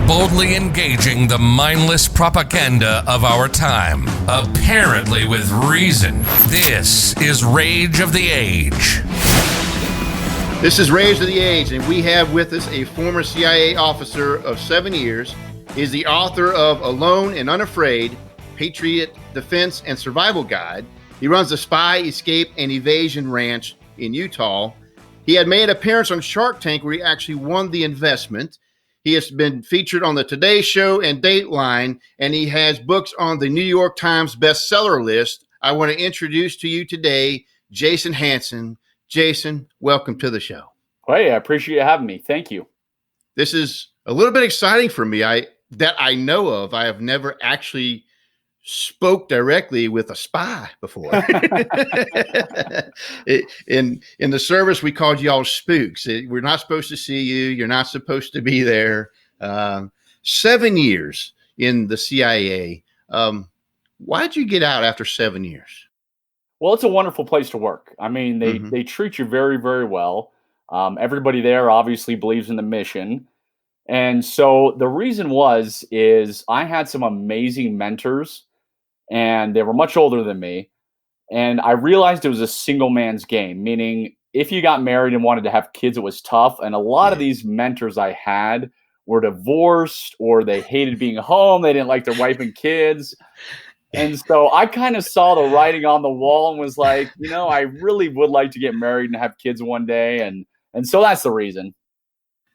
boldly engaging the mindless propaganda of our time, apparently with reason. This is Rage of the Age. This is Rage of the Age, and we have with us a former CIA officer of 7 years. He is the author of Alone and Unafraid, Patriot Defense and Survival Guide. He runs the Spy Escape and Evasion ranch in Utah. He had made an appearance on Shark Tank where he actually won the investment. He has been featured on the Today Show and Dateline, and he has books on the New York Times bestseller list. I want to introduce to you today Jason Hanson. Jason, welcome to the show. Hey, I appreciate you having me. Thank you. This is a little bit exciting for me. That I know of. I have never actually spoke directly with a spy before. In the service, we called y'all spooks. We're not supposed to see you. You're not supposed to be there. 7 years in the CIA. Why'd you get out after 7 years? Well, it's a wonderful place to work. I mean, they treat you very, very well. Everybody there obviously believes in the mission. And so the reason is I had some amazing mentors, and they were much older than me. And I realized it was a single man's game, meaning if you got married and wanted to have kids, it was tough. And a lot of these mentors I had were divorced, or they hated being home. They didn't like their wife and kids. And so I kind of saw the writing on the wall and was like, I really would like to get married and have kids one day. And so that's the reason.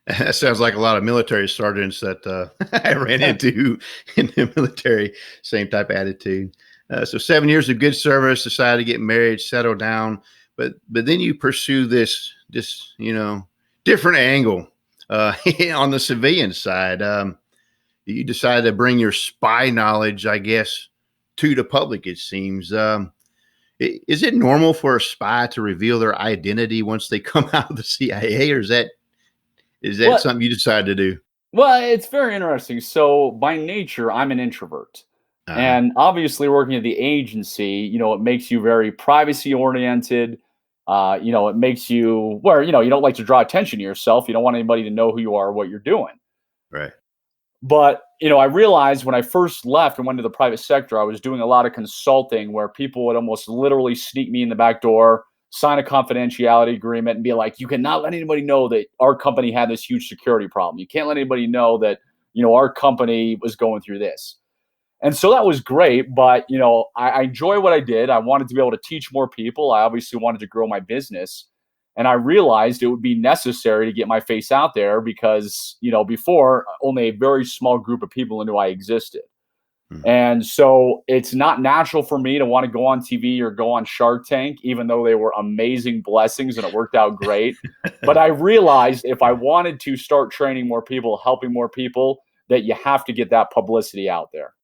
That sounds like a lot of military sergeants that I ran into in the military, same type of attitude. So 7 years of good service, decided to get married, settle down, but then you pursue this different angle on the civilian side. You decided to bring your spy knowledge, I guess, to the public. It seems. Is it normal for a spy to reveal their identity once they come out of the CIA, or is that something you decided to do? Well, it's very interesting. So by nature, I'm an introvert. And obviously working at the agency, it makes you very privacy oriented. It makes you you don't like to draw attention to yourself. You don't want anybody to know who you are or what you're doing. Right. But, I realized when I first left and went to the private sector, I was doing a lot of consulting where people would almost literally sneak me in the back door, sign a confidentiality agreement, and be like, you cannot let anybody know that our company had this huge security problem. You can't let anybody know that, our company was going through this. And so that was great. But, I enjoy what I did. I wanted to be able to teach more people. I obviously wanted to grow my business. And I realized it would be necessary to get my face out there because, before only a very small group of people knew I existed. And so it's not natural for me to want to go on TV or go on Shark Tank, even though they were amazing blessings and it worked out great. But I realized if I wanted to start training more people, helping more people, that you have to get that publicity out there.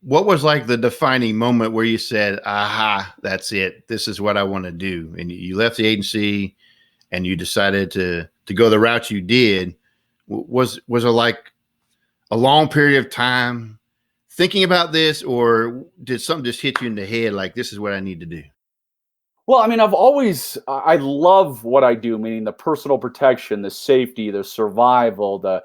What was like the defining moment where you said, aha, that's it. This is what I want to do. And you left the agency and you decided to go the route you did. Was it like a long period of time thinking about this, or did something just hit you in the head like, this is what I need to do? Well, I mean, I love what I do, meaning the personal protection, the safety, the survival, the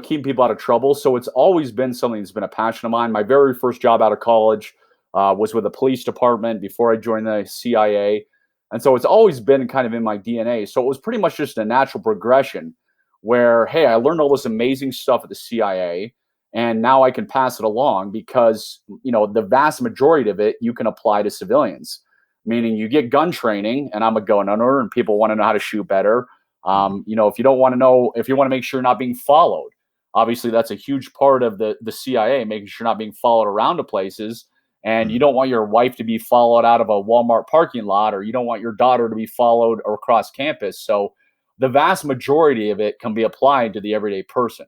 keeping people out of trouble. So it's always been something that's been a passion of mine. My very first job out of college was with the police department before I joined the CIA. And so it's always been kind of in my DNA. So it was pretty much just a natural progression where, hey, I learned all this amazing stuff at the CIA, and now I can pass it along because, the vast majority of it you can apply to civilians, meaning you get gun training, and I'm a gun owner and people want to know how to shoot better. If you want to make sure you're not being followed, obviously that's a huge part of the CIA, making sure you're not being followed around to places. And you don't want your wife to be followed out of a Walmart parking lot, or you don't want your daughter to be followed across campus. So the vast majority of it can be applied to the everyday person.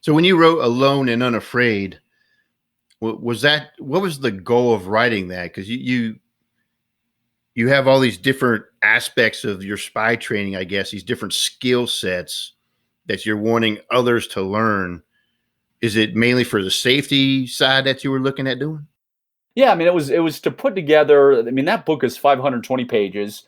So when you wrote Alone and Unafraid, what was the goal of writing that? Because you have all these different aspects of your spy training, I guess, these different skill sets that you're wanting others to learn. Is it mainly for the safety side that you were looking at doing? Yeah, I mean, it was to put together. I mean, that book is 520 pages,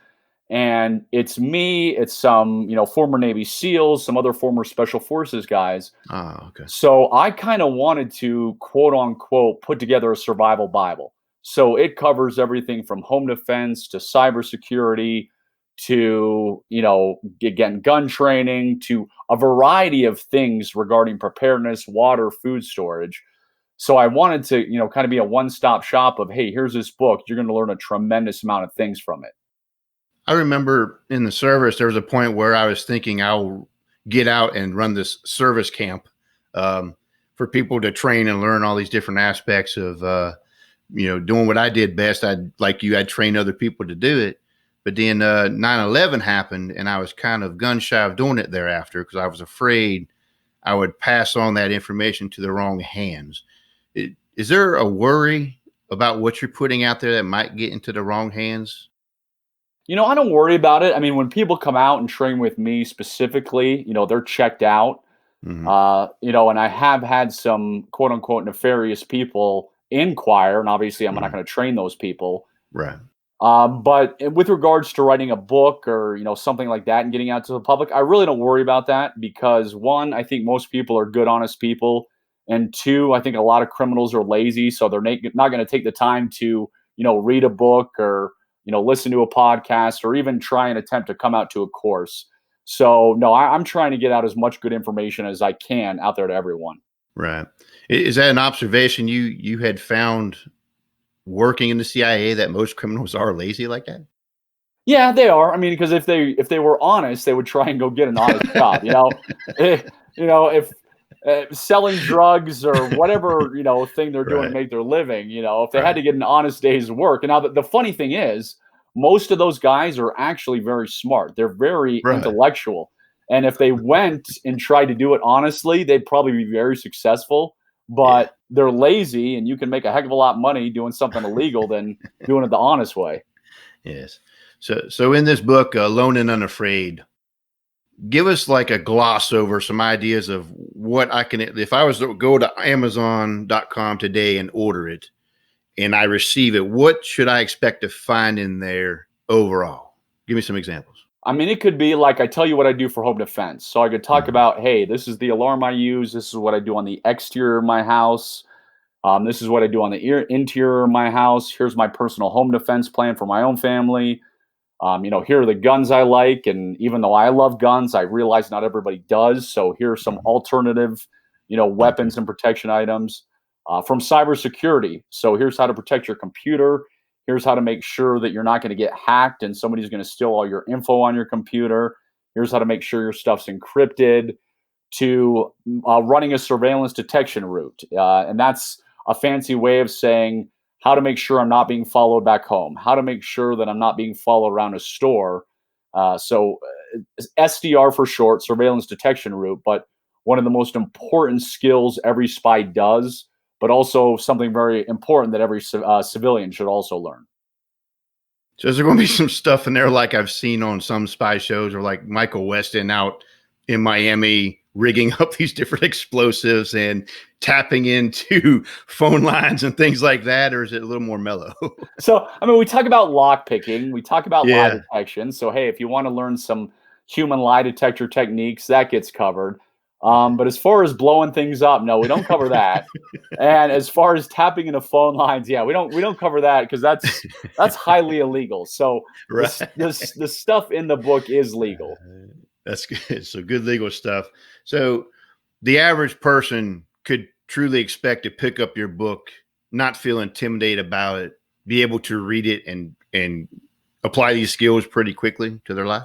And it's me, it's some, former Navy SEALs, some other former Special Forces guys. Oh, okay. So I kind of wanted to, quote unquote, put together a survival Bible. So it covers everything from home defense to cybersecurity to, again, gun training to a variety of things regarding preparedness, water, food storage. So I wanted to, kind of be a one-stop shop of, hey, here's this book. You're going to learn a tremendous amount of things from it. I remember in the service, there was a point where I was thinking I'll get out and run this service camp for people to train and learn all these different aspects of, doing what I did best. I'd train other people to do it. But then 9/11 happened, and I was kind of gun shy of doing it thereafter because I was afraid I would pass on that information to the wrong hands. Is there a worry about what you're putting out there that might get into the wrong hands? I don't worry about it. I mean, when people come out and train with me specifically, they're checked out. Mm-hmm. And I have had some quote unquote nefarious people inquire, and obviously I'm not going to train those people. Right. But with regards to writing a book or, something like that and getting out to the public, I really don't worry about that because one, I think most people are good, honest people. And two, I think a lot of criminals are lazy. So they're not going to take the time to, read a book or, listen to a podcast or even try and attempt to come out to a course. So no, I'm trying to get out as much good information as I can out there to everyone. Right. Is that an observation you had found working in the CIA that most criminals are lazy like that? Yeah, they are. I mean, because if they were honest, they would try and go get an honest job. If selling drugs or whatever thing they're doing to make their living, if they had to get an honest day's work. And now the funny thing is, most of those guys are actually very smart. They're very intellectual. And if they went and tried to do it honestly, they'd probably be very successful. But they're lazy, and you can make a heck of a lot of money doing something illegal than doing it the honest way. Yes. So in this book, Alone and Unafraid, give us like a gloss over some ideas of what I can, if I was to go to Amazon.com today and order it and I receive it, what should I expect to find in there overall? Give me some examples. I mean, it could be like I tell you what I do for home defense. So I could talk about, hey, this is the alarm I use. This is what I do on the exterior of my house. This is what I do on the interior of my house. Here's my personal home defense plan for my own family. Here are the guns I like. And even though I love guns, I realize not everybody does. So here are some alternative, weapons and protection items from cybersecurity. So here's how to protect your computer. Here's how to make sure that you're not going to get hacked and somebody's going to steal all your info on your computer. Here's how to make sure your stuff's encrypted, to running a surveillance detection route. And that's a fancy way of saying how to make sure I'm not being followed back home, how to make sure that I'm not being followed around a store. So SDR for short, surveillance detection route, but one of the most important skills every spy does, but also something very important that every civilian should also learn. So is there going to be some stuff in there like I've seen on some spy shows or like Michael Weston out in Miami rigging up these different explosives and tapping into phone lines and things like that? Or is it a little more mellow? So, I mean, we talk about lock picking, we talk about lie detection. So, hey, if you want to learn some human lie detector techniques, that gets covered. But as far as blowing things up, no, we don't cover that. And as far as tapping into phone lines, yeah, we don't cover that because that's highly illegal. So the stuff in the book is legal. That's good. So good legal stuff. So the average person could truly expect to pick up your book, not feel intimidated about it, be able to read it and apply these skills pretty quickly to their life.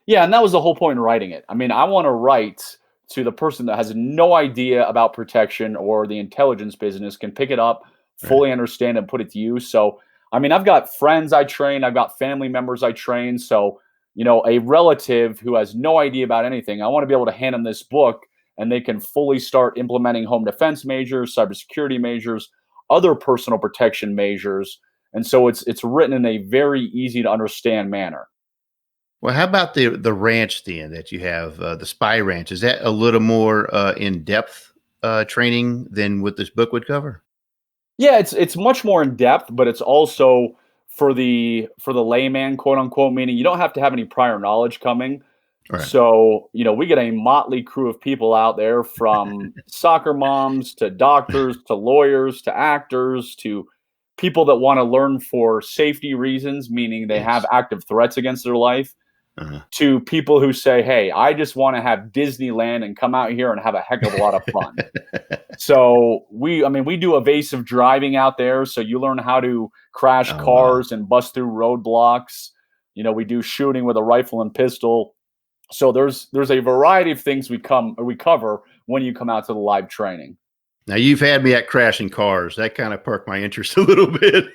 Yeah, and that was the whole point of writing it. I mean, I want to write to the person that has no idea about protection or the intelligence business, can pick it up, fully understand and put it to use. So, I mean, I've got friends I train, I've got family members I train. So, a relative who has no idea about anything, I want to be able to hand them this book and they can fully start implementing home defense measures, cybersecurity measures, other personal protection measures. And so it's written in a very easy to understand manner. Well, how about the ranch then that you have, the spy ranch? Is that a little more in-depth training than what this book would cover? Yeah, it's much more in depth, but it's also for the layman, quote unquote, meaning you don't have to have any prior knowledge coming. Right. So, we get a motley crew of people out there, from soccer moms to doctors to lawyers to actors to people that want to learn for safety reasons, meaning they have Yes. active threats against their life, to people who say, hey, I just want to have Disneyland and come out here and have a heck of a lot of fun. So we do evasive driving out there. So you learn how to crash cars and bust through roadblocks. We do shooting with a rifle and pistol. So there's a variety of things we cover when you come out to the live training. Now, you've had me at crashing cars. That kind of perked my interest a little bit.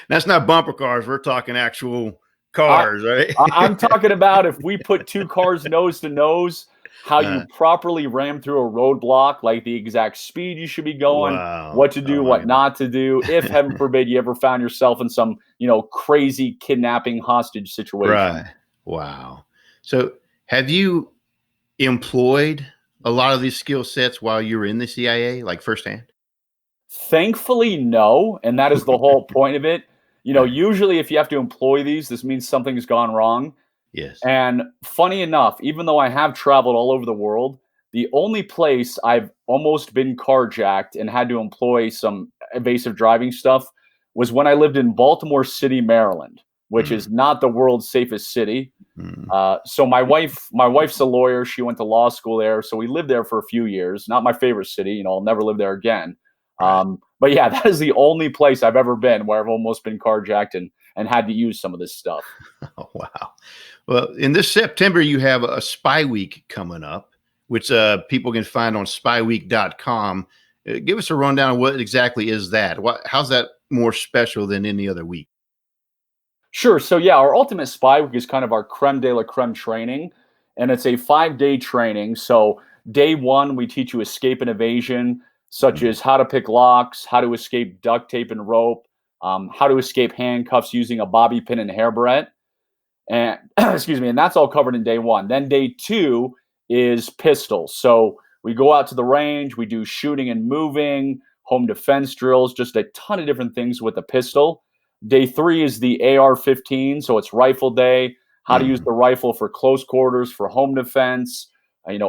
That's not bumper cars. We're talking actual cars, right? I'm talking about if we put two cars nose to nose, how you properly ram through a roadblock, like the exact speed you should be going, what to do, what not to do. If, heaven forbid, you ever found yourself in some, crazy kidnapping hostage situation. Right. Wow. So have you employed a lot of these skill sets while you were in the CIA, like firsthand? Thankfully, no. And that is the whole point of it. Usually if you have to employ these, this means something's gone wrong. Yes. And funny enough, even though I have traveled all over the world, the only place I've almost been carjacked and had to employ some evasive driving stuff was when I lived in Baltimore City, Maryland, which is not the world's safest city. So my wife's a lawyer. She went to law school there. So we lived there for a few years. Not my favorite city. I'll never live there again. But yeah, that is the only place I've ever been where I've almost been carjacked and had to use some of this stuff. Oh, wow. Well, in this September, you have a Spy Week coming up, which people can find on spyweek.com. Give us a rundown of what exactly is that? How's that more special than any other week? Sure. So yeah, our Ultimate Spy Week is kind of our creme de la creme training, and it's a 5-day training. So day one, we teach you escape and evasion, such as how to pick locks, how to escape duct tape and rope, how to escape handcuffs using a bobby pin and hair barrette. And excuse me, and that's all covered in day one. Then day two is pistols. So we go out to the range, we do shooting and moving, home defense drills, just a ton of different things with the pistol. Day three is the AR-15, so it's rifle day, how to use the rifle for close quarters, for home defense,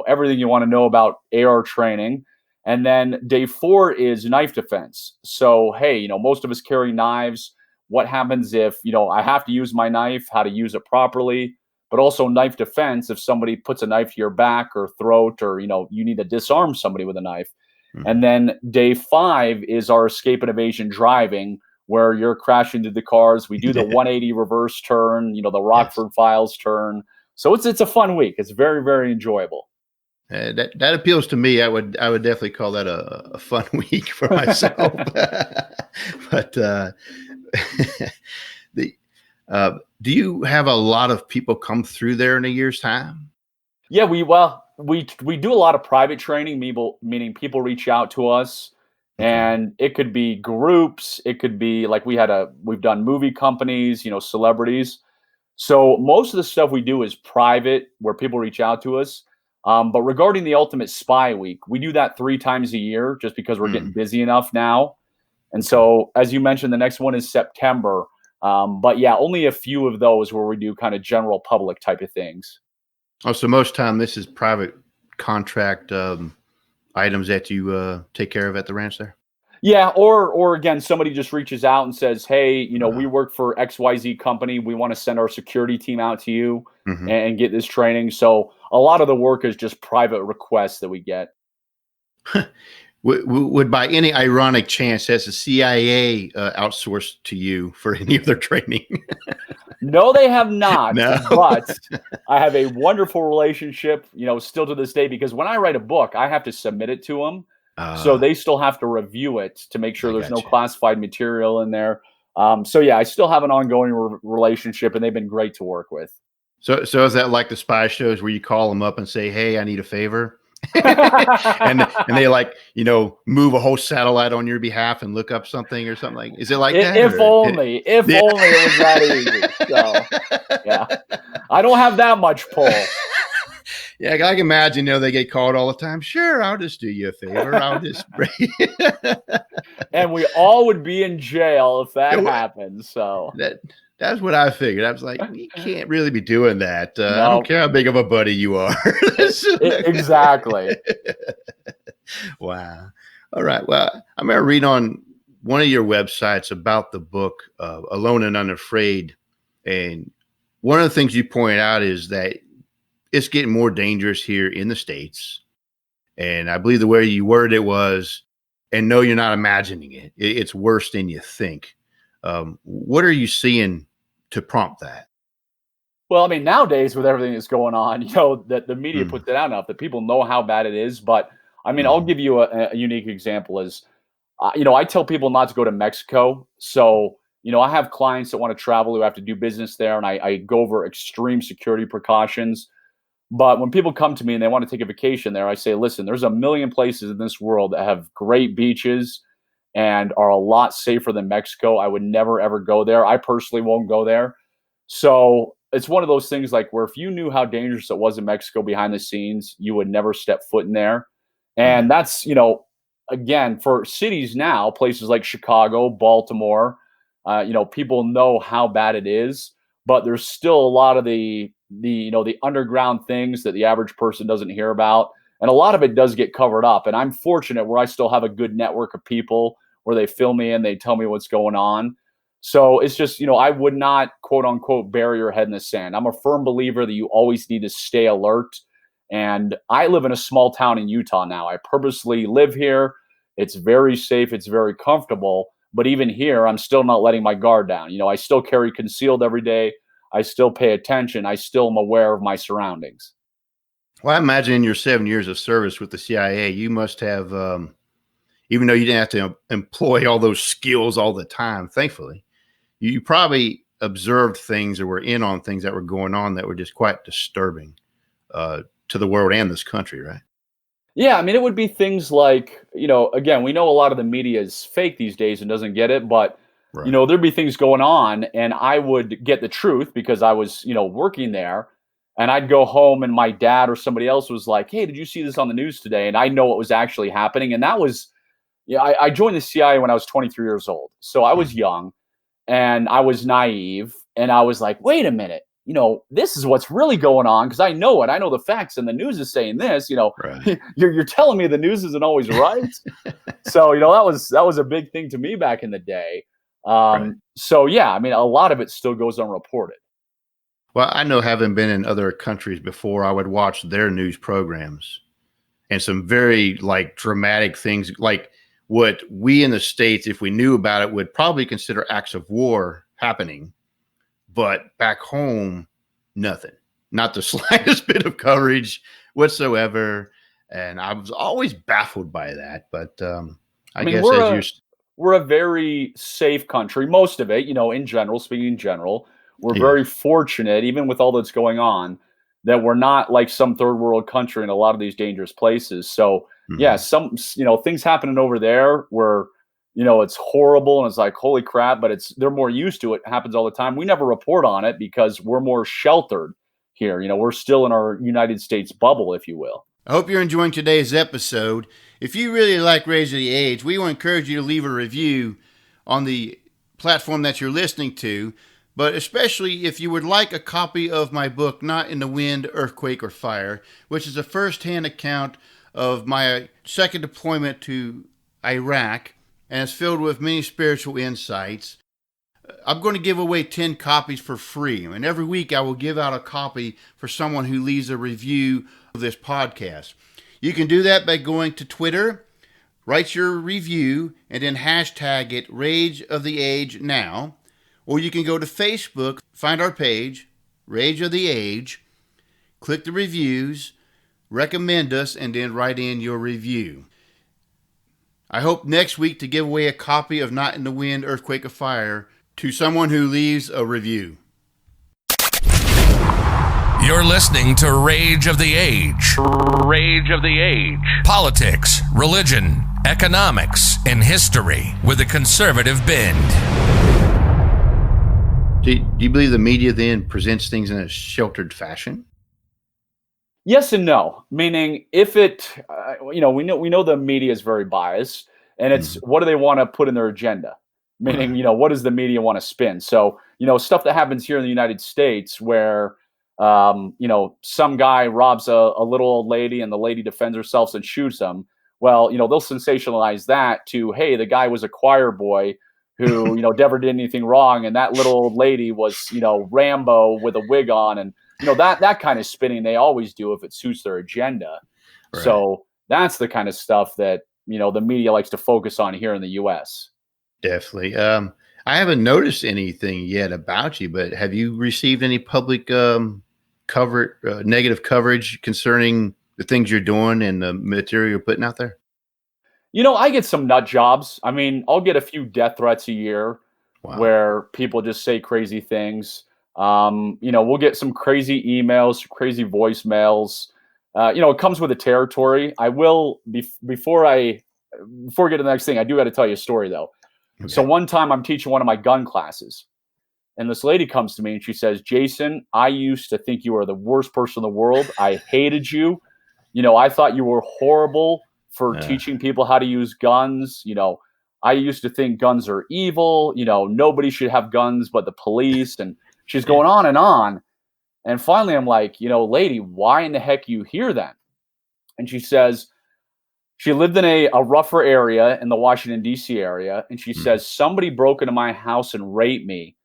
everything you want to know about AR training. And then day four is knife defense. So, hey, most of us carry knives. What happens if, I have to use my knife, how to use it properly, but also knife defense if somebody puts a knife to your back or throat, or, you need to disarm somebody with a knife. And then day five is our escape and evasion driving, where you're crashing into the cars. We do the 180 reverse turn, the Rockford Files turn. So it's a fun week. It's very, very enjoyable. That appeals to me. I would definitely call that a fun week for myself. But do you have a lot of people come through there in a year's time? Yeah, we do a lot of private training, meaning people reach out to us. And it could be groups. It could be like we've done movie companies, celebrities. So most of the stuff we do is private, where people reach out to us. But regarding the Ultimate Spy Week, we do that 3 times a year just because we're getting busy enough now. And so, as you mentioned, the next one is September. But yeah, only a few of those where we do kind of general public type of things. Oh, so most time this is private contract items that you take care of at the ranch there? Yeah, or again, somebody just reaches out and says, hey, we work for XYZ company. We want to send our security team out to you and get this training. So a lot of the work is just private requests that we get. Would by any ironic chance has the CIA outsourced to you for any of their training? No, they have not. No. But I have a wonderful relationship, still to this day, because when I write a book, I have to submit it to them. So they still have to review it to make sure there's no classified material in there. So yeah, I still have an ongoing relationship, and they've been great to work with. So is that like the spy shows where you call them up and say, hey, I need a favor? and they move a whole satellite on your behalf and look up something or something like, is it like that? If only it was that easy. So yeah, I don't have that much pull. Yeah, I can imagine, they get called all the time. Sure, I'll just do you a favor. I'll just And we all would be in jail if that happened. So that's what I figured. I was like, you can't really be doing that. No. I don't care how big of a buddy you are. Exactly. Wow. All right. Well, I remember reading on one of your websites about the book Alone and Unafraid. And one of the things you point out is that it's getting more dangerous here in the States. And I believe the way you worded it was, and no, you're not imagining it. It's worse than you think. What are you seeing to prompt that? Well, I mean, nowadays with everything that's going on, that the media puts it out enough that people know how bad it is. But I mean, I'll give you a unique example is, I tell people not to go to Mexico. So, I have clients that want to travel who have to do business there, and I go over extreme security precautions. But when people come to me and they want to take a vacation there, I say, listen, there's a million places in this world that have great beaches and are a lot safer than Mexico. I would never, ever go there. I personally won't go there. So it's one of those things like where if you knew how dangerous it was in Mexico behind the scenes, you would never step foot in there. And that's, again, for cities now, places like Chicago, Baltimore, people know how bad it is, but there's still a lot of the underground things that the average person doesn't hear about. And a lot of it does get covered up. And I'm fortunate where I still have a good network of people where they fill me in, they tell me what's going on. So it's just, I would not, quote unquote, bury your head in the sand. I'm a firm believer that you always need to stay alert. And I live in a small town in Utah now. I purposely live here. It's very safe. It's very comfortable. But even here, I'm still not letting my guard down. I still carry concealed every day. I still pay attention. I still am aware of my surroundings. Well, I imagine in your 7 years of service with the CIA, you must have, even though you didn't have to employ all those skills all the time, thankfully, you probably observed things or were in on things that were going on that were just quite disturbing to the world and this country, right? Yeah, I mean, it would be things like, again, we know a lot of the media is fake these days and doesn't get it, but, right. There'd be things going on and I would get the truth because I was, working there. And I'd go home and my dad or somebody else was like, hey, did you see this on the news today? And I know what was actually happening. And that was, I joined the CIA when I was 23 years old. So I was young and I was naive. And I was like, wait a minute, this is what's really going on because I know it. I know the facts and the news is saying this, right. you're telling me the news isn't always right. So, that was a big thing to me back in the day. Right. So, yeah, I mean, a lot of it still goes unreported. Well, I know having been in other countries before, I would watch their news programs and some very dramatic things like what we in the States, if we knew about it, would probably consider acts of war happening. But back home, nothing, not the slightest bit of coverage whatsoever. And I was always baffled by that. But I guess we're a very safe country, most of it, in general, speaking in general. We're very fortunate, even with all that's going on, that we're not like some third world country in a lot of these dangerous places. So, yeah, some, things happening over there where, it's horrible and it's like, holy crap, but they're more used to it. It happens all the time. We never report on it because we're more sheltered here. We're still in our United States bubble, if you will. I hope you're enjoying today's episode. If you really like Rage of the Age, we will encourage you to leave a review on the platform that you're listening to. But especially if you would like a copy of my book, Not in the Wind, Earthquake, or Fire, which is a first-hand account of my second deployment to Iraq, and it's filled with many spiritual insights. I'm going to give away 10 copies for free, and every week I will give out a copy for someone who leaves a review of this podcast. You can do that by going to Twitter, write your review, and then hashtag it Rage of the Age Now. Or you can go to Facebook, find our page, Rage of the Age, click the reviews, recommend us, and then write in your review. I hope next week to give away a copy of Not in the Wind, Earthquake, or Fire to someone who leaves a review. You're listening to Rage of the Age. Rage of the Age. Politics, religion, economics, and history with a conservative bend. Do you believe the media then presents things in a sheltered fashion? Yes and no. Meaning, if it, we know the media is very biased, and it's Mhm. what do they want to put in their agenda? Meaning, Right. what does the media want to spin? So, stuff that happens here in the United States where, some guy robs a little old lady and the lady defends herself and shoots him. Well, they'll sensationalize that to, hey, the guy was a choir boy who, never did anything wrong, and that little old lady was, Rambo with a wig on, and that kind of spinning they always do if it suits their agenda. Right. So that's the kind of stuff that the media likes to focus on here in the US. Definitely. I haven't noticed anything yet about you, but have you received any public negative coverage concerning the things you're doing and the material you're putting out there? I get some nut jobs. I mean, I'll get a few death threats a year Wow. where people just say crazy things. We'll get some crazy emails, crazy voicemails. It comes with the territory. I will before we get to the next thing, I do got to tell you a story though. So Okay. one time I'm teaching one of my gun classes, and this lady comes to me and she says, Jason, I used to think you were the worst person in the world. I hated you. I thought you were horrible for Uh, teaching people how to use guns. I used to think guns are evil. Nobody should have guns but the police. And she's yeah. going on and on. And finally, I'm like, lady, why in the heck you here then? And she says, she lived in a rougher area in the Washington, D.C. area. And she Mm, says, somebody broke into my house and raped me.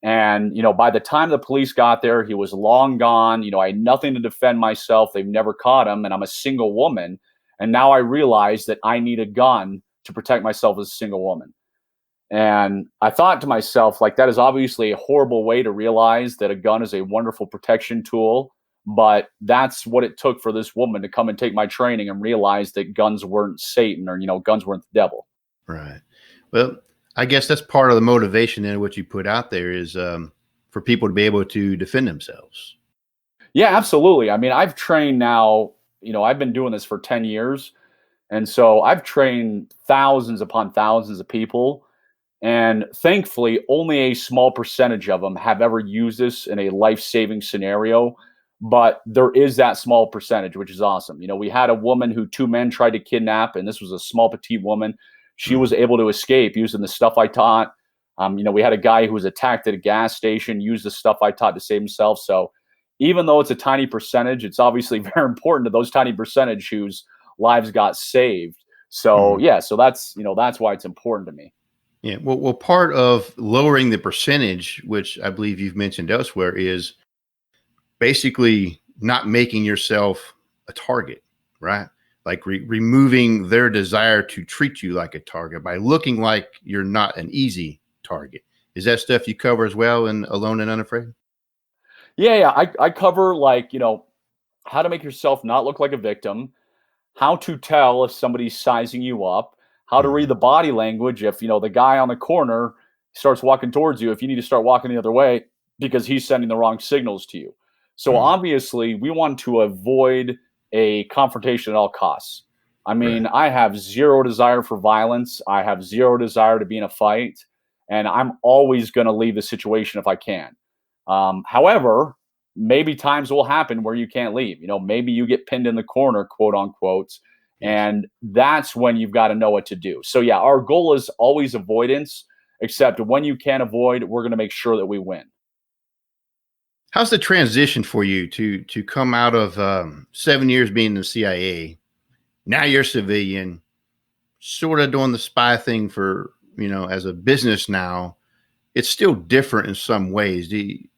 And, by the time the police got there, he was long gone. I had nothing to defend myself. They've never caught him. And I'm a single woman. And now I realize that I need a gun to protect myself as a single woman. And I thought to myself, like, that is obviously a horrible way to realize that a gun is a wonderful protection tool. But that's what it took for this woman to come and take my training and realize that guns weren't Satan, or, guns weren't the devil. right. Well, I guess that's part of the motivation in what you put out there is for people to be able to defend themselves. Yeah, absolutely. I mean, I've trained now, I've been doing this for 10 years. And so I've trained thousands upon thousands of people. And thankfully, only a small percentage of them have ever used this in a life saving scenario. But there is that small percentage, which is awesome. We had a woman who two men tried to kidnap, and this was a small, petite woman. She was Mhm. able to escape using the stuff I taught. We had a guy who was attacked at a gas station, used the stuff I taught to save himself. So even though it's a tiny percentage, it's obviously very important to those tiny percentage whose lives got saved. So Mhm. yeah, so that's why it's important to me. Yeah. Well, part of lowering the percentage, which I believe you've mentioned elsewhere, is basically not making yourself a target, right? Like removing their desire to treat you like a target by looking like you're not an easy target. Is that stuff you cover as well in Alone and Unafraid? Yeah. I cover, like, how to make yourself not look like a victim, how to tell if somebody's sizing you up, how to read Mhm. the body language if the guy on the corner starts walking towards you, if you need to start walking the other way because he's sending the wrong signals to you. So Mhm. obviously, we want to avoid a confrontation at all costs. I mean, Right. I have zero desire for violence. I have zero desire to be in a fight, and I'm always going to leave the situation if I can. However, maybe times will happen where you can't leave. Maybe you get pinned in the corner, quote unquote, Yes. and that's when you've got to know what to do. So yeah, our goal is always avoidance, except when you can't avoid, we're going to make sure that we win. How's the transition for you to come out of 7 years being in the CIA? Now you're civilian, sort of doing the spy thing for as a business now. It's still different in some ways. Do you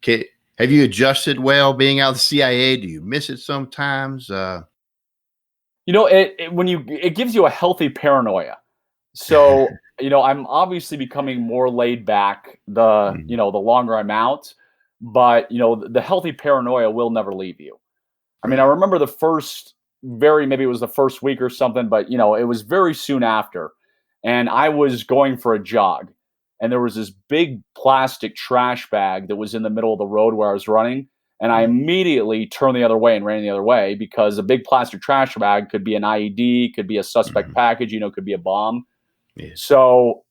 can, have you adjusted well being out of the CIA? Do you miss it sometimes? It gives you a healthy paranoia. So, I'm obviously becoming more laid back Mhm. the longer I'm out, but the healthy paranoia will never leave you. I mean, I Right. remember maybe it was the first week or something, but it was very soon after. And I was going for a jog, and there was this big plastic trash bag that was in the middle of the road where I was running. And I Mhm. immediately turned the other way and ran the other way because a big plastic trash bag could be an IED, could be a suspect Mhm. package, could be a bomb. Yes. So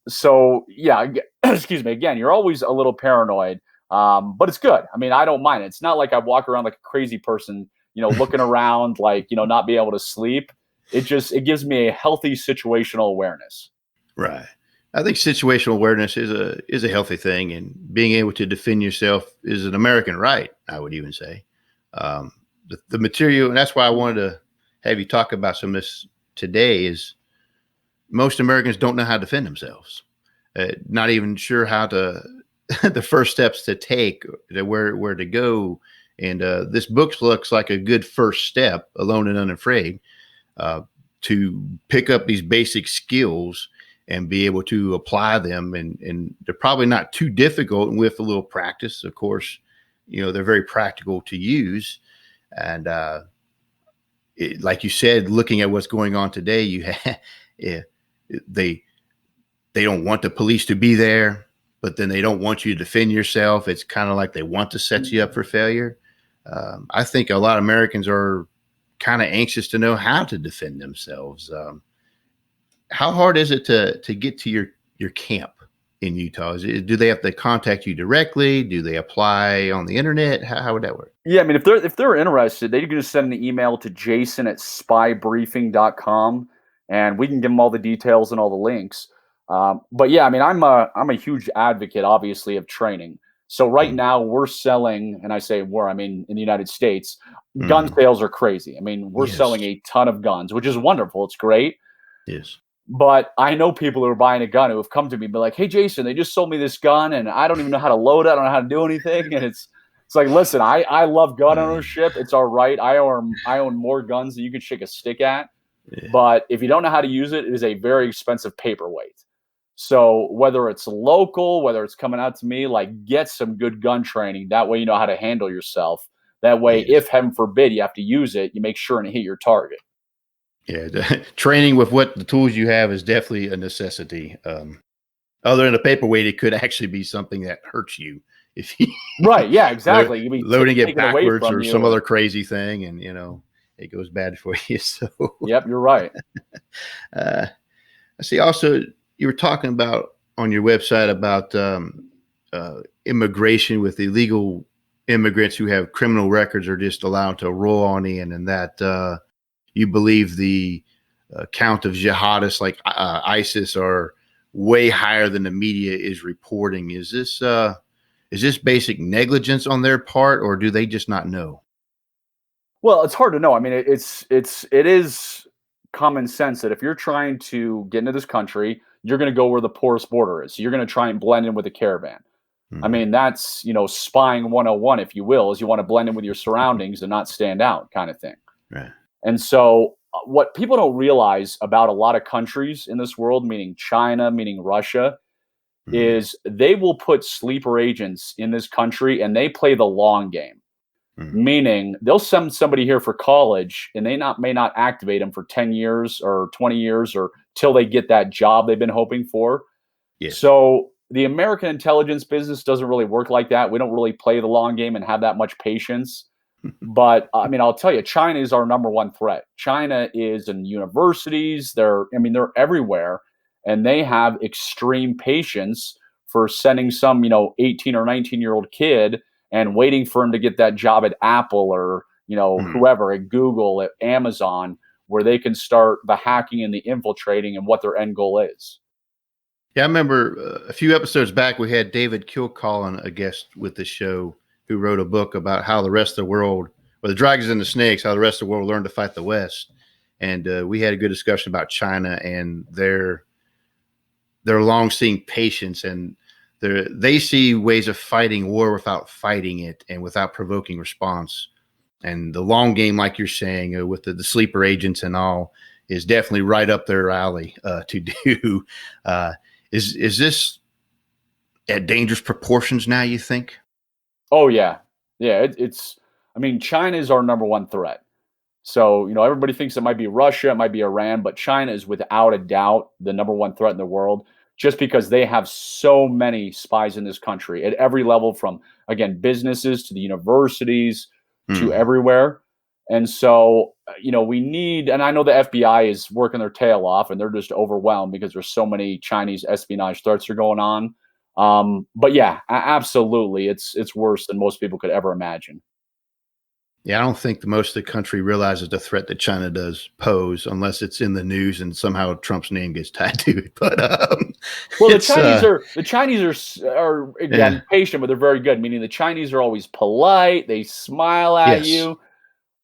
yeah, excuse me. Again, you're always a little paranoid, But it's good. I mean, I don't mind it. It's not like I walk around like a crazy person, looking around like, not being able to sleep. It gives me a healthy situational awareness. Right. I think situational awareness is a healthy thing, and being able to defend yourself is an American right, I would even say. The material, and that's why I wanted to have you talk about some of this today, is most Americans don't know how to defend themselves. Not even sure how to the first steps to take, where to go. And this book looks like a good first step, Alone and Unafraid, to pick up these basic skills and be able to apply them. And they're probably not too difficult. And with a little practice, of course, they're very practical to use. And like you said, looking at what's going on today, they don't want the police to be there, but then they don't want you to defend yourself. It's kind of like they want to set you up for failure. I think a lot of Americans are kind of anxious to know how to defend themselves. How hard is it to get to your camp in Utah? Do they have to contact you directly? Do they apply on the internet? How would that work? Yeah, I mean, if they're interested, they can just send an email to jason@spybriefing.com, and we can give them all the details and all the links. But yeah, I mean, I'm a huge advocate, obviously, of training. So right now we're selling, and I say we're, I mean, in the United States, gun sales are crazy. I mean, we're selling a ton of guns, which is wonderful. It's great. Yes. But I know people who are buying a gun who have come to me and be like, "Hey, Jason, they just sold me this gun, and I don't even know how to load it. I don't know how to do anything." And it's like, listen, I love gun ownership. It's all right. I own more guns than you could shake a stick at. Yeah. But if you don't know how to use it, it is a very expensive paperweight. So whether it's local, whether it's coming out to me, like, get some good gun training. That way you know how to handle yourself. That way, if heaven forbid you have to use it, you make sure and hit your target. Yeah, training with what the tools you have is definitely a necessity. Other than a paperweight, it could actually be something that hurts you if you right. Yeah, exactly. You loading it backwards or some other crazy thing, and it goes bad for you. So yep, you're right. I see. Also, you were talking about on your website about immigration with illegal immigrants who have criminal records are just allowed to roll on in, and that you believe the count of jihadists like ISIS are way higher than the media is reporting. Is this basic negligence on their part, or do they just not know? Well, it's hard to know. I mean, it is common sense that if you're trying to get into this country, you're going to go where the poorest border is. So you're going to try and blend in with the caravan. I mean, that's, spying 101, if you will, is you want to blend in with your surroundings and not stand out, kind of thing. Right. And so what people don't realize about a lot of countries in this world, meaning China, meaning Russia, is they will put sleeper agents in this country and they play the long game. Meaning they'll send somebody here for college and they may not activate them for 10 years or 20 years or till they get that job they've been hoping for. Yes. So the American intelligence business doesn't really work like that. We don't really play the long game and have that much patience. But I mean, I'll tell you, China is our number one threat. China is in universities. They're everywhere, and they have extreme patience for sending some, 18 or 19-year-old kid and waiting for him to get that job at Apple or, whoever, at Google, at Amazon, where they can start the hacking and the infiltrating and what their end goal is. Yeah, I remember a few episodes back, we had David Kilcullen, a guest with the show, who wrote a book about how the rest of the world, or the dragons and the snakes, how the rest of the world learned to fight the West. And we had a good discussion about China and their long-seeing patience, and they see ways of fighting war without fighting it and without provoking response. And the long game, like you're saying, with the sleeper agents and all, is definitely right up their alley to do. Is this at dangerous proportions now, you think? Oh, yeah. Yeah, I mean, China is our number one threat. So, everybody thinks it might be Russia, it might be Iran, but China is without a doubt the number one threat in the world, just because they have so many spies in this country at every level, from, again, businesses to the universities to everywhere. And so, we need, and I know the FBI is working their tail off and they're just overwhelmed because there's so many Chinese espionage threats are going on. But yeah, absolutely, it's worse than most people could ever imagine. Yeah, I don't think most of the country realizes the threat that China does pose unless it's in the news and somehow Trump's name gets tied to it. But Well, it's the Chinese are yeah, again patient, but they're very good. Meaning the Chinese are always polite. They smile at yes, you,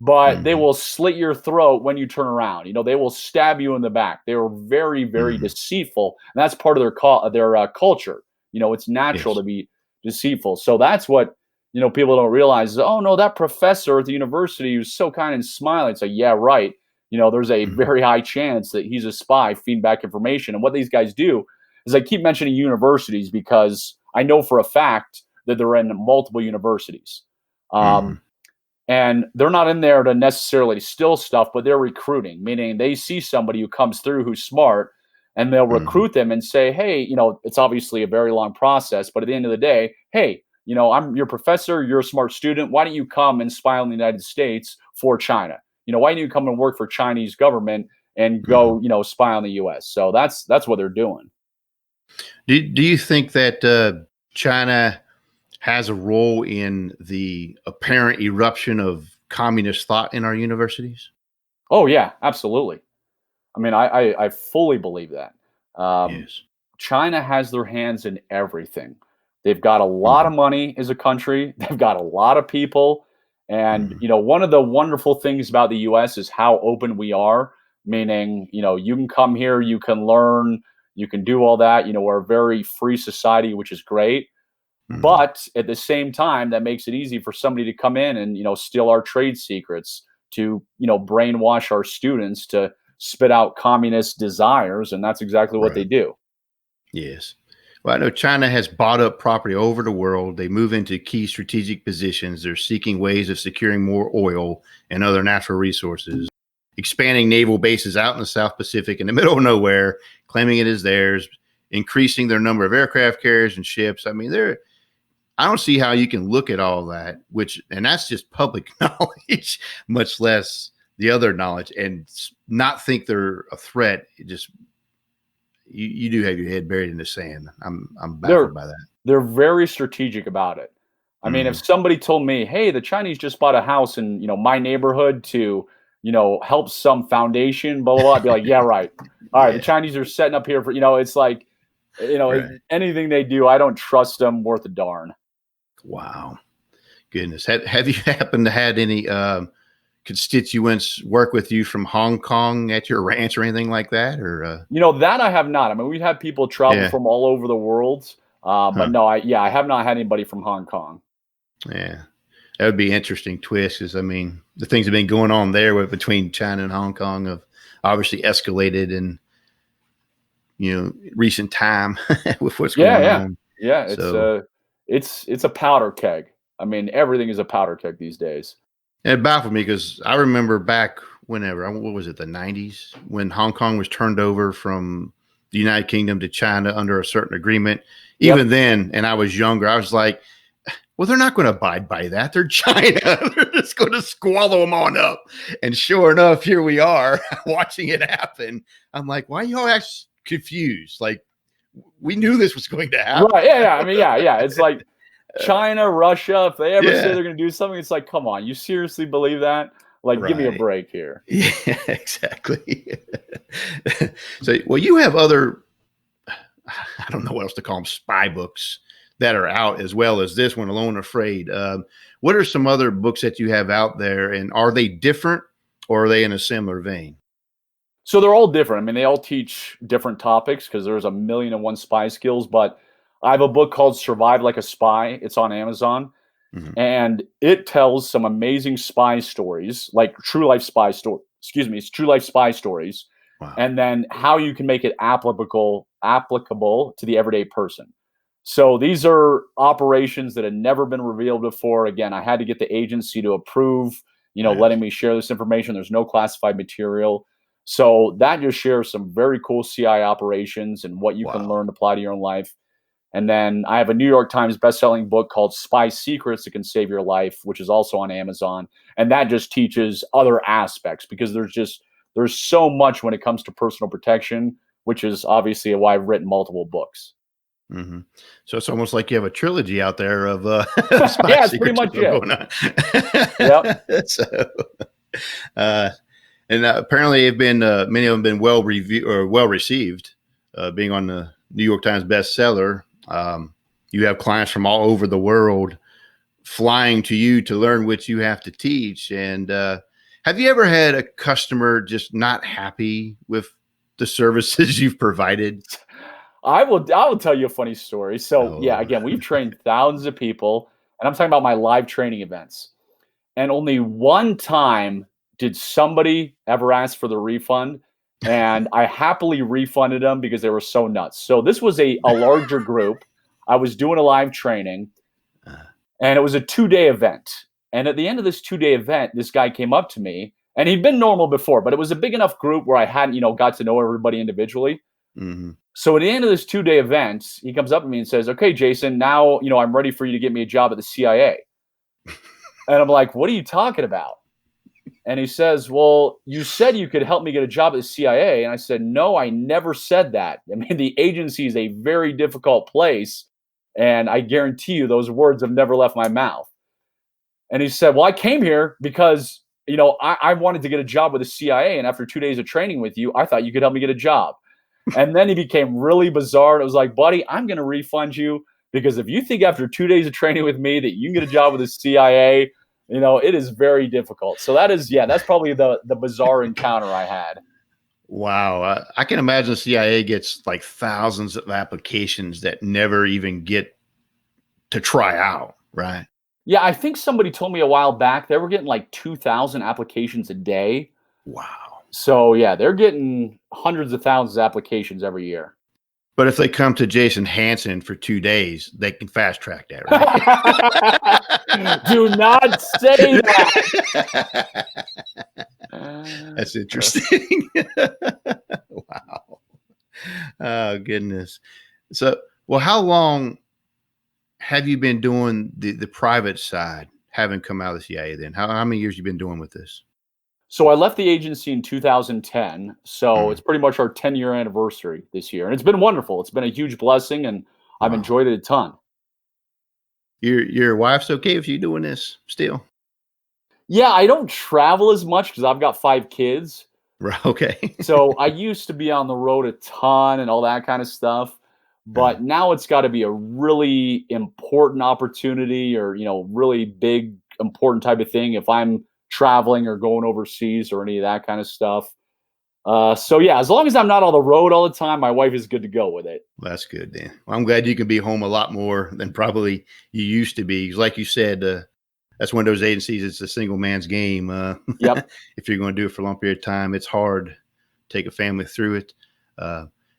but they hmm will slit your throat when you turn around. They will stab you in the back. They are very, very hmm deceitful, and that's part of their culture. It's natural yes, to be deceitful. So that's what people don't realize is, oh no, that professor at the university who's so kind and smiling. It's like, yeah, right. There's a hmm very high chance that he's a spy feeding back information. And what these guys do is I keep mentioning universities because I know for a fact that they're in multiple universities. hmm Um, and they're not in there to necessarily steal stuff, but they're recruiting, meaning they see somebody who comes through who's smart and they'll hmm recruit them and say, hey, it's obviously a very long process, but at the end of the day, hey, I'm your professor, you're a smart student. Why don't you come and spy on the United States for China? Why don't you come and work for Chinese government and hmm go, spy on the US? So that's what they're doing. Do you think that China has a role in the apparent eruption of communist thought in our universities? Oh yeah, absolutely. I mean, I fully believe that. Um, Yes. China has their hands in everything. They've got a lot hmm of money as a country. They've got a lot of people. And, hmm one of the wonderful things about the US is how open we are, meaning, you can come here, you can learn, you can do all that. We're a very free society, which is great. hmm But at the same time, that makes it easy for somebody to come in and, steal our trade secrets, to, brainwash our students to spit out communist desires. And that's exactly what they Right. do. Yes. Well, I know China has bought up property over the world. They move into key strategic positions. They're seeking ways of securing more oil and other natural resources, expanding naval bases out in the South Pacific in the middle of nowhere, claiming it is theirs, increasing their number of aircraft carriers and ships. I mean, I don't see how you can look at all that, and that's just public knowledge, much less the other knowledge, and not think they're a threat. It just you do have your head buried in the sand. I'm They're baffled by that. they're very strategic about it. I mean, if Mhm. somebody told me, "Hey, the Chinese just bought a house in, my neighborhood to, help some foundation, blah blah blah," I'd be like, "Yeah, right. All right, the Yeah. Chinese are setting up here for, it's like, Right. anything they do, I don't trust them worth a darn." Wow. Goodness. Have you happened to had any constituents work with you from Hong Kong at your ranch or anything like that? Or That I have not. I mean, we've had people travel yeah. from all over the world, but Huh. no, I have not had anybody from Hong Kong. Yeah. That would be an interesting twist, because I mean, the things have been going on there between China and Hong Kong have obviously escalated in recent time with what's Yeah, going yeah, on. yeah. So It's a powder keg. I mean, everything is a powder keg these days. it baffled me, because I remember back whenever, what was it, the 90s, when Hong Kong was turned over from the United Kingdom to China under a certain agreement. Yep. Even then, and I was younger, I was like, well, they're not going to abide by that. They're China. They're just going to swallow them on up. And sure enough, here we are watching it happen. I'm like, why are you all actually confused? Like, we knew this was going to happen. Right. Yeah, yeah. I mean, yeah, yeah. It's like China, Russia, if they ever say Yeah, they're gonna do something, it's like, come on, you seriously believe that? Like, give me a right. break here. Yeah, exactly. So, well, you have other, I don't know what else to call them, spy books that are out, as well as this one, Alone Afraid. What are some other books that you have out there, and are they different, or are they in a similar vein? So they're all different. I mean, they all teach different topics because there's a million and one spy skills. But I have a book called Survive Like a Spy. It's on Amazon. Mhm. And it tells some amazing spy stories, like true life spy story. Excuse me, it's true life spy stories, Wow. and then how you can make it applicable to the everyday person. So these are operations that had never been revealed before. Again, I had to get the agency to approve, letting Yes. me share this information. There's no classified material. So that just shares some very cool CI operations and what you can Wow. learn to apply to your own life. And then I have a New York Times bestselling book called Spy Secrets That Can Save Your Life, which is also on Amazon. And that just teaches other aspects because there's so much when it comes to personal protection, which is obviously why I've written multiple books. Mm-hmm. So it's almost like you have a trilogy out there of spy yeah, it's secrets pretty much going it. on. Yep. So, and apparently, have been many of them been well reviewed or well received, being on the New York Times bestseller. You have clients from all over the world flying to you to learn what you have to teach. And have you ever had a customer just not happy with the services you've provided? I will tell you a funny story. So yeah, again, we've trained thousands of people, and I'm talking about my live training events. And only one time did somebody ever ask for the refund, and I happily refunded them because they were so nuts. So this was a larger group. I was doing a live training, and it was a 2-day event. And at the end of this 2-day event, this guy came up to me, and he'd been normal before, but it was a big enough group where I hadn't, got to know everybody individually. Mm-hmm. So at the end of this 2-day event, he comes up to me and says, "Okay, Jason, now, I'm ready for you to get me a job at the CIA." And I'm like, "What are you talking about?" And he says, "Well, you said you could help me get a job at the CIA." And I said, "No, I never said that. I mean, the agency is a very difficult place. And I guarantee you those words have never left my mouth." And he said, "Well, I came here because, I wanted to get a job with the CIA. And after 2 days of training with you, I thought you could help me get a job." And then he became really bizarre. And it was like, "Buddy, I'm going to refund you because if you think after 2 days of training with me that you can get a job with the CIA, it is very difficult." So that's probably the bizarre encounter I had. Wow. I can imagine the CIA gets like thousands of applications that never even get to try out, right? Yeah, I think somebody told me a while back they were getting like 2,000 applications a day. Wow. So yeah, they're getting hundreds of thousands of applications every year. But if they come to Jason Hanson for 2 days, they can fast track that, right? Do not say that. That's interesting. Wow. Oh, goodness. So, well, how long have you been doing the private side, having come out of the CIA then? How many years you been doing with this? So I left the agency in 2010. So it's pretty much our 10-year anniversary this year. And it's been wonderful. It's been a huge blessing, and I've enjoyed it a ton. Your wife's okay with you doing this still? Yeah, I don't travel as much because I've got 5 kids. Right. Okay. So I used to be on the road a ton and all that kind of stuff. But now it's got to be a really important opportunity or, really big, important type of thing if I'm traveling or going overseas or any of that kind of stuff. So yeah, as long as I'm not on the road all the time, my wife is good to go with it. Well, that's good then. Well, I'm glad you can be home a lot more than probably you used to be. Like you said, that's one of those agencies. It's a single man's game. Yep. If you're going to do it for a long period of time, it's hard to take a family through it.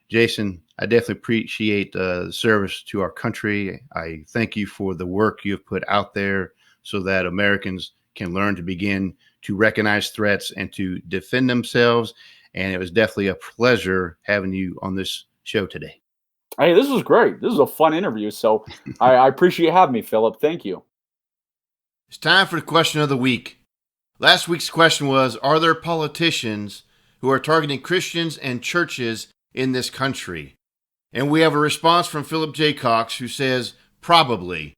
Jason, I definitely appreciate the service to our country. I thank you for the work you've put out there so that Americans can learn to begin to recognize threats and to defend themselves. And it was definitely a pleasure having you on this show today. Hey, this was great. This was a fun interview. So I appreciate having me, Philip. Thank you. It's time for the question of the week. Last week's question was, are there politicians who are targeting Christians and churches in this country? And we have a response from Philip J. Cox who says, probably.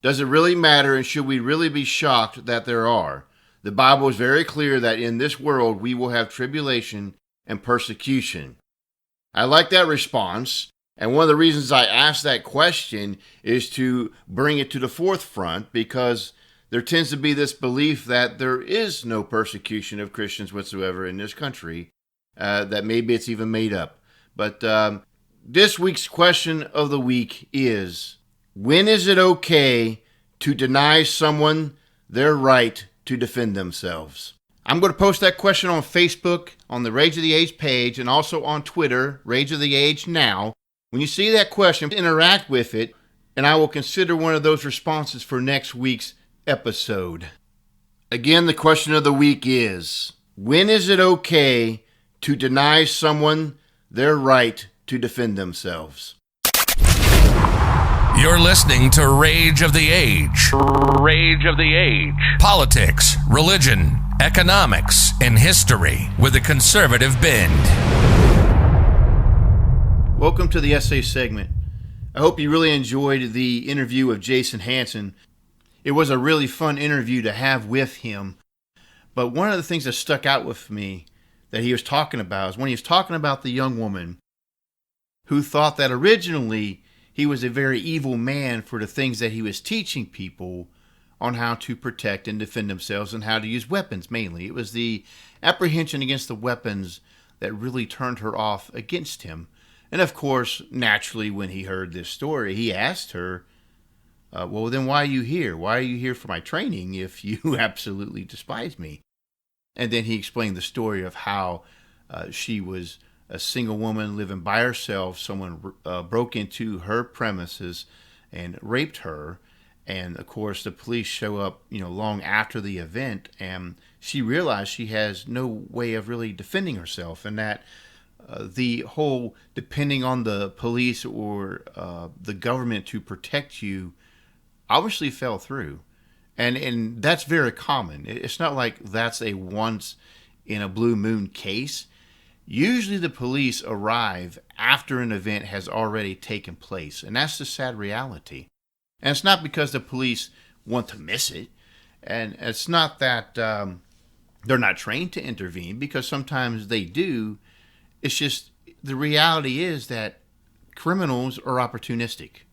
Does it really matter, and should we really be shocked that there are? The Bible is very clear that in this world we will have tribulation and persecution. I like that response, and one of the reasons I asked that question is to bring it to the forefront because there tends to be this belief that there is no persecution of Christians whatsoever in this country, that maybe it's even made up. But this week's question of the week is, when is it okay to deny someone their right to defend themselves? I'm going to post that question on Facebook, on the Rage of the Age page, and also on Twitter, Rage of the Age Now. When you see that question, interact with it, and I will consider one of those responses for next week's episode. Again, the question of the week is, when is it okay to deny someone their right to defend themselves? You're listening to Rage of the Age. Rage of the Age. Politics, religion, economics, and history with a conservative bend. Welcome to the essay segment. I hope you really enjoyed the interview of Jason Hanson. It was a really fun interview to have with him. But one of the things that stuck out with me that he was talking about is when he was talking about the young woman who thought that originally he was a very evil man for the things that he was teaching people on how to protect and defend themselves and how to use weapons mainly. It was the apprehension against the weapons that really turned her off against him. And of course, naturally, when he heard this story, he asked her, well, then why are you here? Why are you here for my training if you absolutely despise me? And then he explained the story of how she was a single woman living by herself. Someone broke into her premises and raped her. And of course, the police show up, long after the event, and she realized she has no way of really defending herself, and that the whole depending on the police or the government to protect you obviously fell through. And that's very common. It's not like that's a once in a blue moon case. Usually the police arrive after an event has already taken place, and that's the sad reality. And it's not because the police want to miss it, and it's not that they're not trained to intervene, because sometimes they do. It's just the reality is that criminals are opportunistic.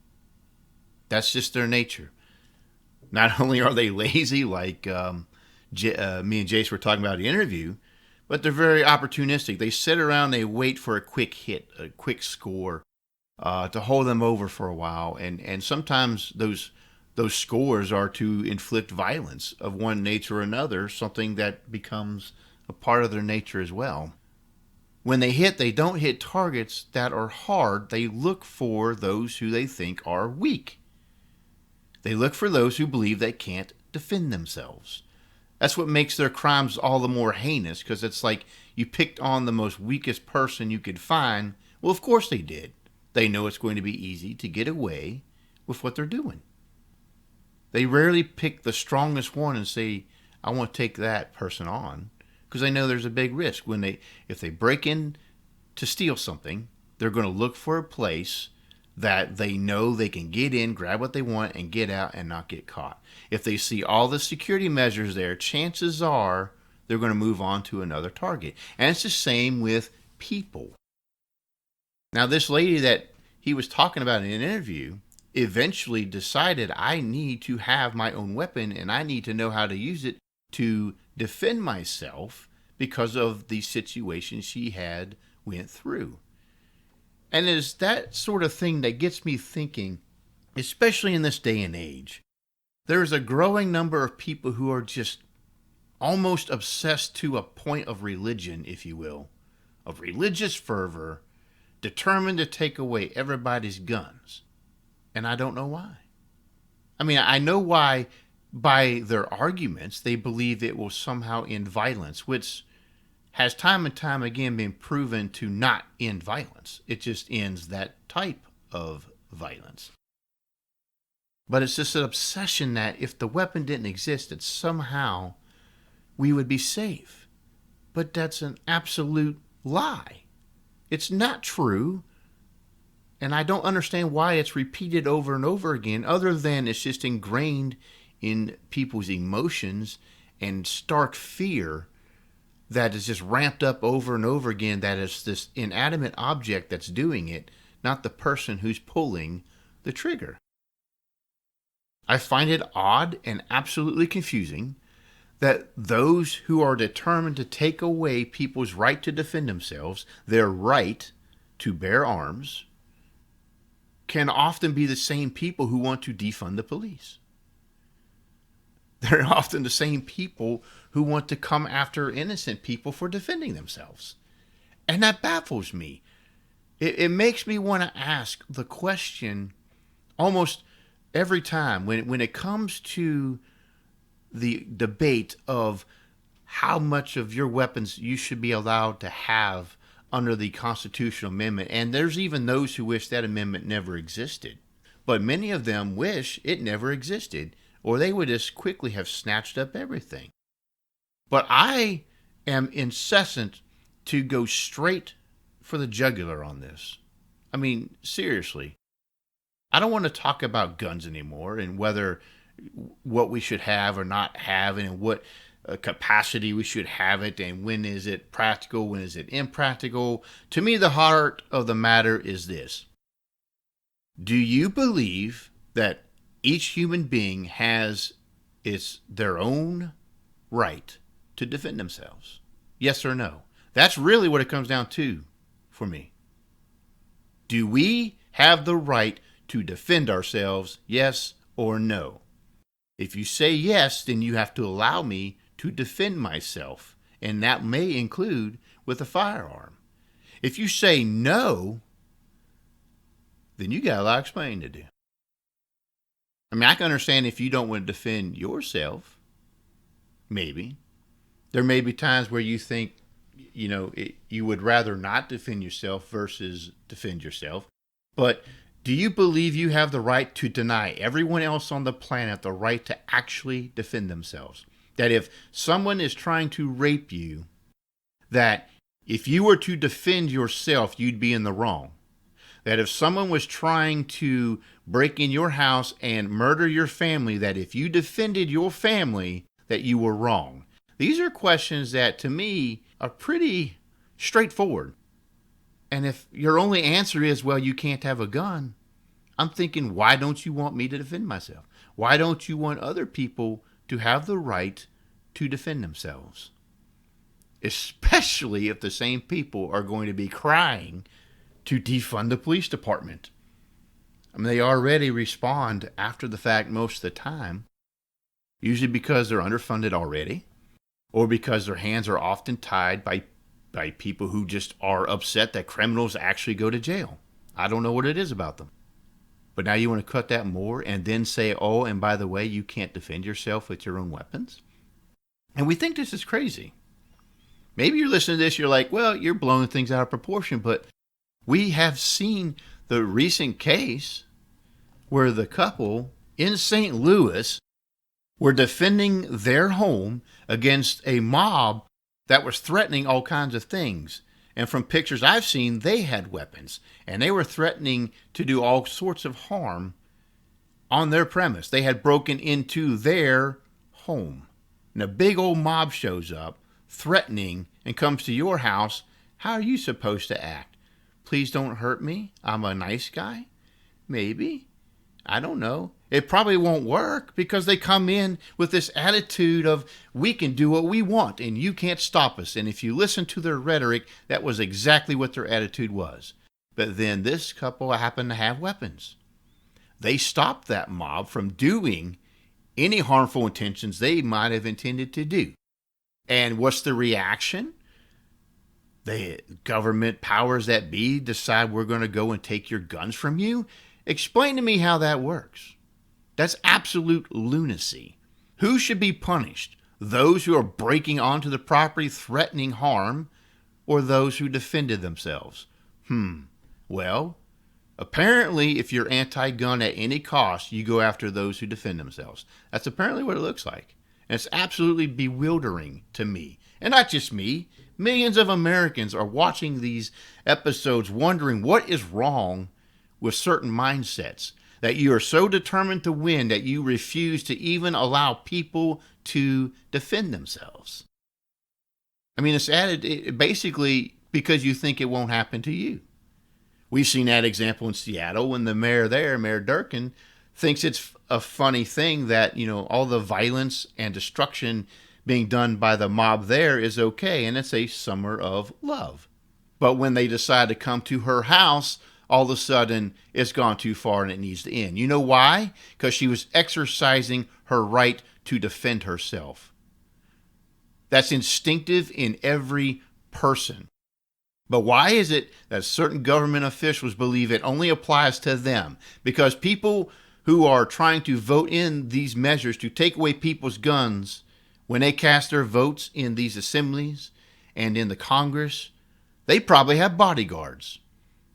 That's just their nature. Not only are they lazy, like me and Jace were talking about in the interview, but they're very opportunistic. They sit around, they wait for a quick hit, a quick score, to hold them over for a while. And sometimes those scores are to inflict violence of one nature or another, something that becomes a part of their nature as well. When they hit, they don't hit targets that are hard. They look for those who they think are weak. They look for those who believe they can't defend themselves. That's what makes their crimes all the more heinous, because it's like you picked on the most weakest person you could find. Well, of course they did. They know it's going to be easy to get away with what they're doing. They rarely pick the strongest one and say, I want to take that person on, because they know there's a big risk. If they break in to steal something, they're going to look for a place that they know they can get in, grab what they want, and get out and not get caught. If they see all the security measures there, chances are they're going to move on to another target. And it's the same with people. Now, this lady that he was talking about in an interview eventually decided, I need to have my own weapon and I need to know how to use it to defend myself because of the situation she had went through. And it's that sort of thing that gets me thinking, especially in this day and age. There's a growing number of people who are just almost obsessed to a point of religion, if you will, of religious fervor, determined to take away everybody's guns. And I don't know why. I mean, I know why by their arguments they believe it will somehow end violence, which has time and time again been proven to not end violence. It just ends that type of violence. But it's just an obsession that if the weapon didn't exist, that somehow we would be safe. But that's an absolute lie. It's not true. And I don't understand why it's repeated over and over again, other than it's just ingrained in people's emotions and stark fear that is just ramped up over and over again, that it's this inanimate object that's doing it, not the person who's pulling the trigger. I find it odd and absolutely confusing that those who are determined to take away people's right to defend themselves, their right to bear arms, can often be the same people who want to defund the police. They're often the same people who want to come after innocent people for defending themselves. And that baffles me. It makes me want to ask the question almost every time when it comes to the debate of how much of your weapons you should be allowed to have under the constitutional amendment. And there's even those who wish that amendment never existed. But many of them wish it never existed, or they would just quickly have snatched up everything. But I am incessant to go straight for the jugular on this. I mean, seriously. I don't want to talk about guns anymore and whether what we should have or not have and what capacity we should have it and when is it practical, when is it impractical. To me, the heart of the matter is this. Do you believe that each human being has their own right to defend themselves? Yes or no? That's really what it comes down to for me. Do we have the right to defend ourselves, yes or no? If you say yes, then you have to allow me to defend myself, and that may include with a firearm. If you say no, then you got a lot of explaining to do. I mean, I can understand if you don't want to defend yourself, maybe. There may be times where you think, you would rather not defend yourself versus defend yourself. But do you believe you have the right to deny everyone else on the planet the right to actually defend themselves? That if someone is trying to rape you, that if you were to defend yourself, you'd be in the wrong? That if someone was trying to break in your house and murder your family, that if you defended your family, that you were wrong? These are questions that, to me, are pretty straightforward. And if your only answer is, well, you can't have a gun, I'm thinking, why don't you want me to defend myself? Why don't you want other people to have the right to defend themselves? Especially if the same people are going to be crying to defund the police department. I mean, they already respond after the fact most of the time, usually because they're underfunded already, or because their hands are often tied by people who just are upset that criminals actually go to jail. I don't know what it is about them. But now you want to cut that more and then say, oh, and by the way, you can't defend yourself with your own weapons? And we think this is crazy. Maybe you're listening to this, you're like, well, you're blowing things out of proportion, but we have seen the recent case where the couple in St. Louis were defending their home against a mob that was threatening all kinds of things. And from pictures I've seen, they had weapons. And they were threatening to do all sorts of harm on their premise. They had broken into their home. And a big old mob shows up, threatening, and comes to your house. How are you supposed to act? Please don't hurt me. I'm a nice guy? Maybe. I don't know. It probably won't work because they come in with this attitude of, we can do what we want and you can't stop us. And if you listen to their rhetoric, that was exactly what their attitude was. But then this couple happened to have weapons. They stopped that mob from doing any harmful intentions they might have intended to do. And what's the reaction? The government powers that be decide we're going to go and take your guns from you? Explain to me how that works. That's absolute lunacy. Who should be punished? Those who are breaking onto the property threatening harm, or those who defended themselves? Well, apparently if you're anti-gun at any cost, you go after those who defend themselves. That's apparently what it looks like. And it's absolutely bewildering to me. And not just me. Millions of Americans are watching these episodes wondering what is wrong with certain mindsets, that you are so determined to win that you refuse to even allow people to defend themselves. I mean, it's added basically because you think it won't happen to you. We've seen that example in Seattle when the mayor there, Mayor Durkin, thinks it's a funny thing that, all the violence and destruction being done by the mob there is okay, and it's a summer of love. But when they decide to come to her house, all of a sudden it's gone too far and it needs to end. You know why? Because she was exercising her right to defend herself. That's instinctive in every person. But why is it that certain government officials believe it only applies to them? Because people who are trying to vote in these measures to take away people's guns, when they cast their votes in these assemblies and in the Congress, they probably have bodyguards.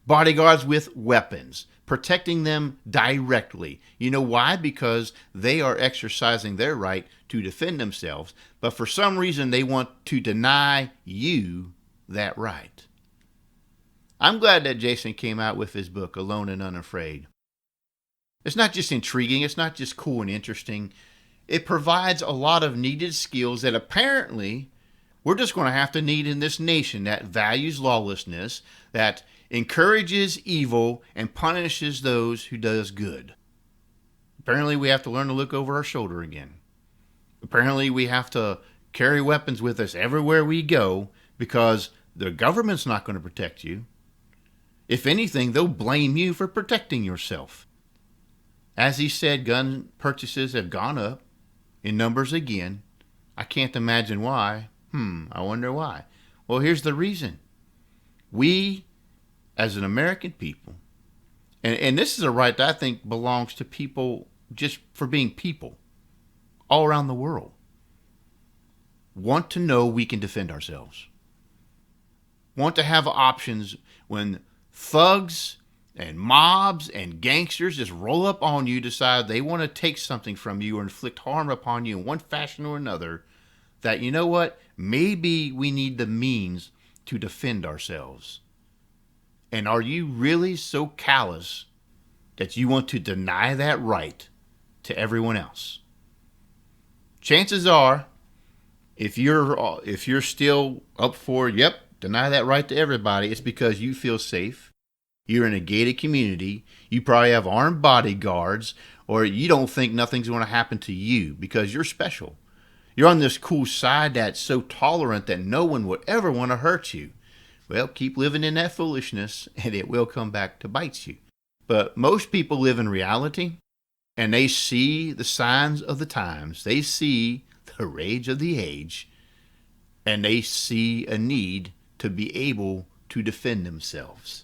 Bodyguards with weapons, protecting them directly. You know why? Because they are exercising their right to defend themselves, but for some reason they want to deny you that right. I'm glad that Jason came out with his book, Alone and Unafraid. It's not just intriguing. It's not just cool and interesting. It provides a lot of needed skills that apparently we're just going to have to need in this nation that values lawlessness, that encourages evil, and punishes those who does good. Apparently we have to learn to look over our shoulder again. Apparently we have to carry weapons with us everywhere we go because the government's not going to protect you. If anything, they'll blame you for protecting yourself. As he said, gun purchases have gone up in numbers again. I can't imagine why. I wonder why. Well, here's the reason. We, as an American people, and this is a right that I think belongs to people just for being people all around the world, want to know we can defend ourselves. Want to have options when thugs and mobs and gangsters just roll up on you, decide they want to take something from you or inflict harm upon you in one fashion or another, that, you know what, maybe we need the means to defend ourselves. And are you really so callous that you want to deny that right to everyone else? Chances are, if you're still up for, deny that right to everybody, it's because you feel safe. You're in a gated community. You probably have armed bodyguards, or you don't think nothing's going to happen to you because you're special. You're on this cool side that's so tolerant that no one would ever want to hurt you. Well, keep living in that foolishness and it will come back to bite you. But most people live in reality and they see the signs of the times. They see the rage of the age and they see a need to be able to defend themselves.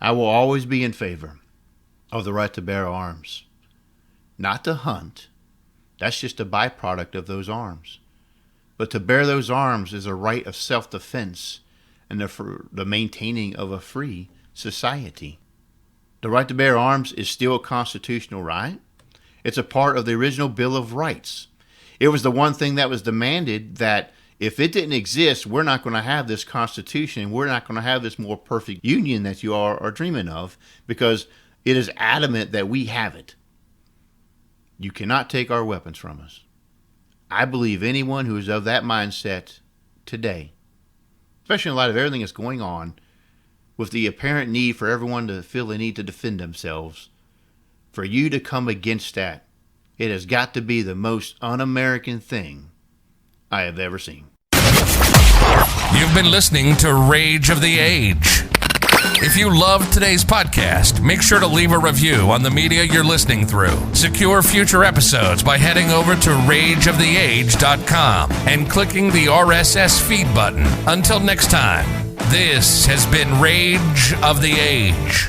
I will always be in favor of the right to bear arms, not to hunt. That's just a byproduct of those arms. But to bear those arms is a right of self-defense and the maintaining of a free society. The right to bear arms is still a constitutional right. It's a part of the original Bill of Rights. It was the one thing that was demanded, that if it didn't exist, we're not going to have this Constitution. We're not going to have this more perfect union that you are dreaming of, because it is adamant that we have it. You cannot take our weapons from us. I believe anyone who is of that mindset today, especially in light of everything that's going on, with the apparent need for everyone to feel the need to defend themselves, for you to come against that, it has got to be the most un-American thing I have ever seen. You've been listening to Rage of the Age. If you loved today's podcast, make sure to leave a review on the media you're listening through. Secure future episodes by heading over to rageoftheage.com and clicking the RSS feed button. Until next time, this has been Rage of the Age.